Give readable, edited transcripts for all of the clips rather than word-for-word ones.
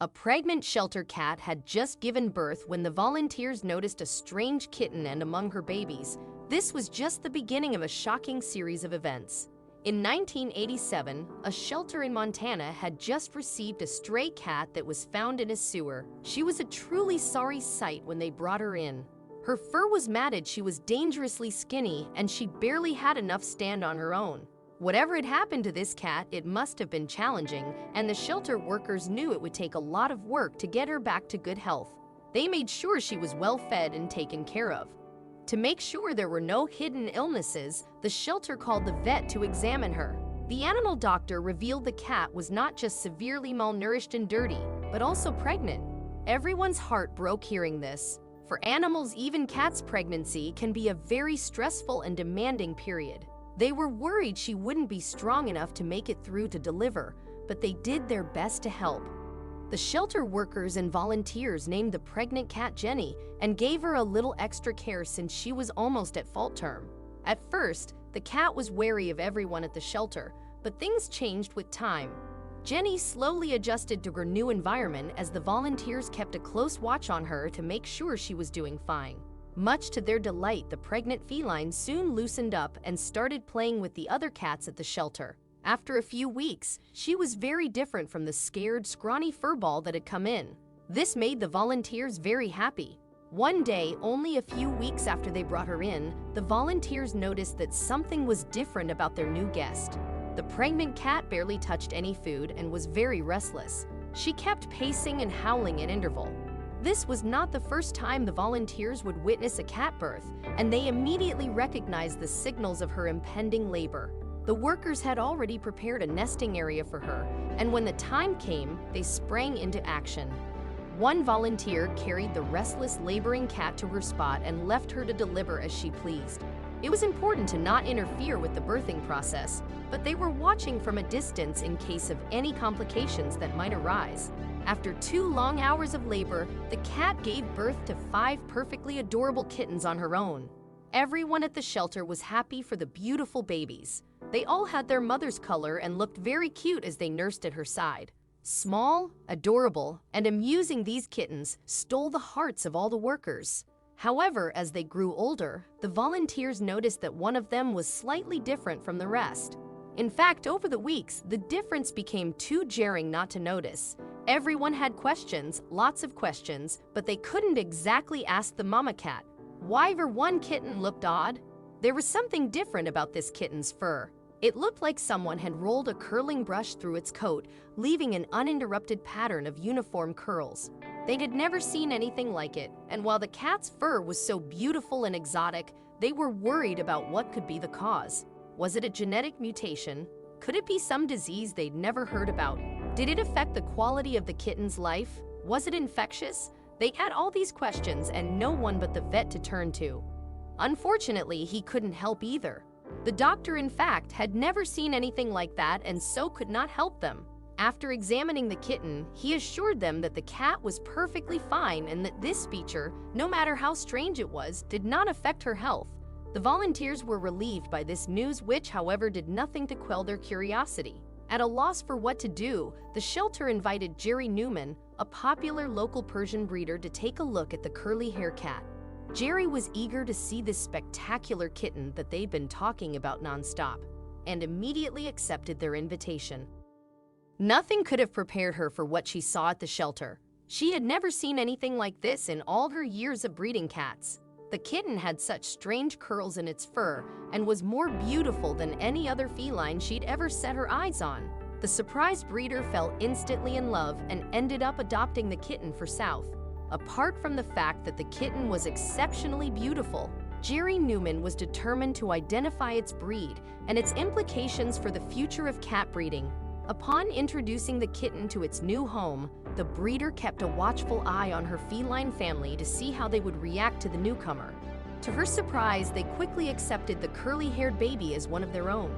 A pregnant shelter cat had just given birth when the volunteers noticed a strange kitten and among her babies. This was just the beginning of a shocking series of events. In 1987, a shelter in Montana had just received a stray cat that was found in a sewer. She was a truly sorry sight when they brought her in. Her fur was matted, she was dangerously skinny, and she barely had enough stand on her own. Whatever had happened to this cat, it must have been challenging, and the shelter workers knew it would take a lot of work to get her back to good health. They made sure she was well fed and taken care of. To make sure there were no hidden illnesses, the shelter called the vet to examine her. The animal doctor revealed the cat was not just severely malnourished and dirty, but also pregnant. Everyone's heart broke hearing this. For animals, even cats' pregnancy can be a very stressful and demanding period. They were worried she wouldn't be strong enough to make it through to deliver, but they did their best to help. The shelter workers and volunteers named the pregnant cat Jenny and gave her a little extra care since she was almost at fault term. At first, the cat was wary of everyone at the shelter, but things changed with time. Jenny slowly adjusted to her new environment as the volunteers kept a close watch on her to make sure she was doing fine. Much to their delight, the pregnant feline soon loosened up and started playing with the other cats at the shelter. After a few weeks, she was very different from the scared, scrawny furball that had come in. This made the volunteers very happy. One day, only a few weeks after they brought her in, the volunteers noticed that something was different about their new guest. The pregnant cat barely touched any food and was very restless. She kept pacing and howling at intervals. This was not the first time the volunteers would witness a cat birth, and they immediately recognized the signals of her impending labor. The workers had already prepared a nesting area for her, and when the time came, they sprang into action. One volunteer carried the restless, laboring cat to her spot and left her to deliver as she pleased. It was important to not interfere with the birthing process, but they were watching from a distance in case of any complications that might arise. After 2 long hours of labor, the cat gave birth to 5 perfectly adorable kittens on her own. Everyone at the shelter was happy for the beautiful babies. They all had their mother's color and looked very cute as they nursed at her side. Small, adorable, and amusing, these kittens stole the hearts of all the workers. However, as they grew older, the volunteers noticed that one of them was slightly different from the rest. In fact, over the weeks, the difference became too jarring not to notice. Everyone had questions, lots of questions, but they couldn't exactly ask the mama cat. Why one kitten looked odd? There was something different about this kitten's fur. It looked like someone had rolled a curling brush through its coat, leaving an uninterrupted pattern of uniform curls. They had never seen anything like it, and while the cat's fur was so beautiful and exotic, they were worried about what could be the cause. Was it a genetic mutation? Could it be some disease they'd never heard about? Did it affect the quality of the kitten's life? Was it infectious? They had all these questions and no one but the vet to turn to. Unfortunately, he couldn't help either. The doctor, in fact, had never seen anything like that and so could not help them. After examining the kitten, he assured them that the cat was perfectly fine and that this feature, no matter how strange it was, did not affect her health. The volunteers were relieved by this news, which, however, did nothing to quell their curiosity. At a loss for what to do, the shelter invited Jerry Newman, a popular local Persian breeder, to take a look at the curly-haired cat. Jerry was eager to see this spectacular kitten that they'd been talking about nonstop, and immediately accepted their invitation. Nothing could have prepared her for what she saw at the shelter. She had never seen anything like this in all her years of breeding cats. The kitten had such strange curls in its fur and was more beautiful than any other feline she'd ever set her eyes on. The surprised breeder fell instantly in love and ended up adopting the kitten for South. Apart from the fact that the kitten was exceptionally beautiful, Jerry Newman was determined to identify its breed and its implications for the future of cat breeding. Upon introducing the kitten to its new home, the breeder kept a watchful eye on her feline family to see how they would react to the newcomer. To her surprise, they quickly accepted the curly-haired baby as one of their own.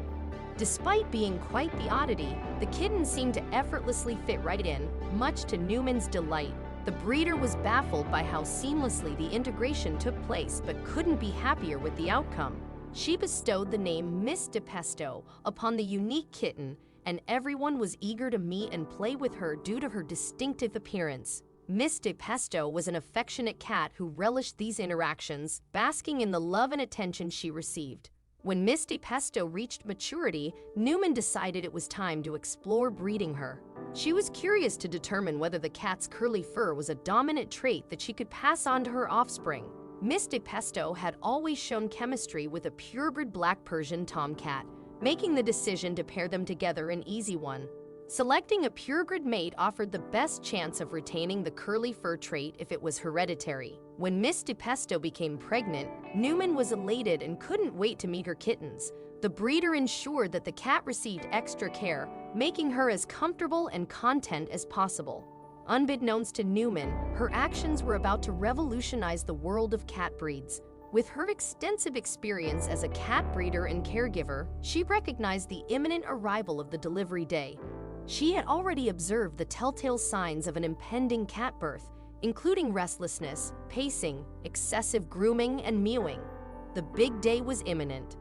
Despite being quite the oddity, the kitten seemed to effortlessly fit right in, much to Newman's delight. The breeder was baffled by how seamlessly the integration took place but couldn't be happier with the outcome. She bestowed the name Miss de Pesto upon the unique kitten, and everyone was eager to meet and play with her due to her distinctive appearance. Miss de Pesto was an affectionate cat who relished these interactions, basking in the love and attention she received. When Miss de Pesto reached maturity, Newman decided it was time to explore breeding her. She was curious to determine whether the cat's curly fur was a dominant trait that she could pass on to her offspring. Miss de Pesto had always shown chemistry with a purebred black Persian tomcat, making the decision to pair them together an easy one. Selecting a purebred mate offered the best chance of retaining the curly fur trait if it was hereditary. When Miss de Pesto became pregnant, Newman was elated and couldn't wait to meet her kittens. The breeder ensured that the cat received extra care, making her as comfortable and content as possible. Unbeknownst to Newman, her actions were about to revolutionize the world of cat breeds. With her extensive experience as a cat breeder and caregiver, she recognized the imminent arrival of the delivery day. She had already observed the telltale signs of an impending cat birth, including restlessness, pacing, excessive grooming, and mewing. The big day was imminent.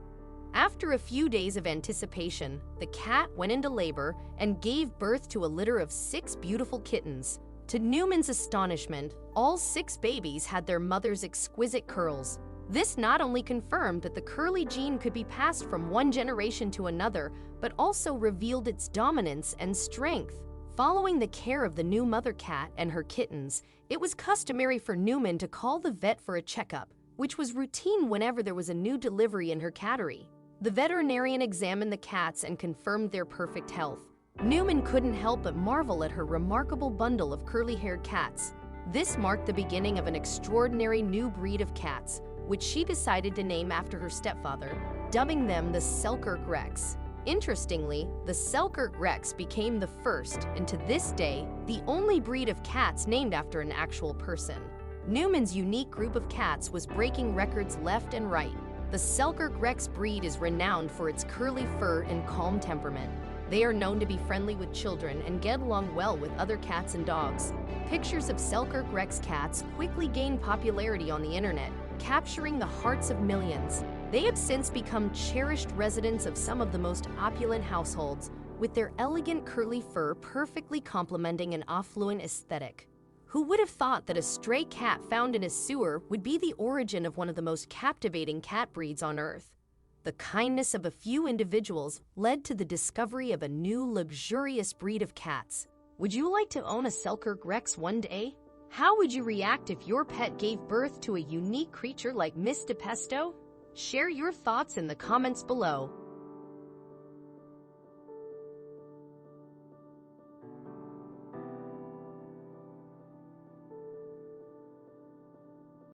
After a few days of anticipation, the cat went into labor and gave birth to a litter of 6 beautiful kittens. To Newman's astonishment, all 6 babies had their mother's exquisite curls. This not only confirmed that the curly gene could be passed from one generation to another, but also revealed its dominance and strength. Following the care of the new mother cat and her kittens, it was customary for Newman to call the vet for a checkup, which was routine whenever there was a new delivery in her cattery. The veterinarian examined the cats and confirmed their perfect health. Newman couldn't help but marvel at her remarkable bundle of curly-haired cats. This marked the beginning of an extraordinary new breed of cats, which she decided to name after her stepfather, dubbing them the Selkirk Rex. Interestingly, the Selkirk Rex became the first, and to this day, the only breed of cats named after an actual person. Newman's unique group of cats was breaking records left and right. The Selkirk Rex breed is renowned for its curly fur and calm temperament. They are known to be friendly with children and get along well with other cats and dogs. Pictures of Selkirk Rex cats quickly gained popularity on the internet, capturing the hearts of millions. They have since become cherished residents of some of the most opulent households, with their elegant curly fur perfectly complementing an affluent aesthetic. Who would have thought that a stray cat found in a sewer would be the origin of one of the most captivating cat breeds on Earth? The kindness of a few individuals led to the discovery of a new luxurious breed of cats. Would you like to own a Selkirk Rex one day? How would you react if your pet gave birth to a unique creature like Miss de Pesto? Share your thoughts in the comments below.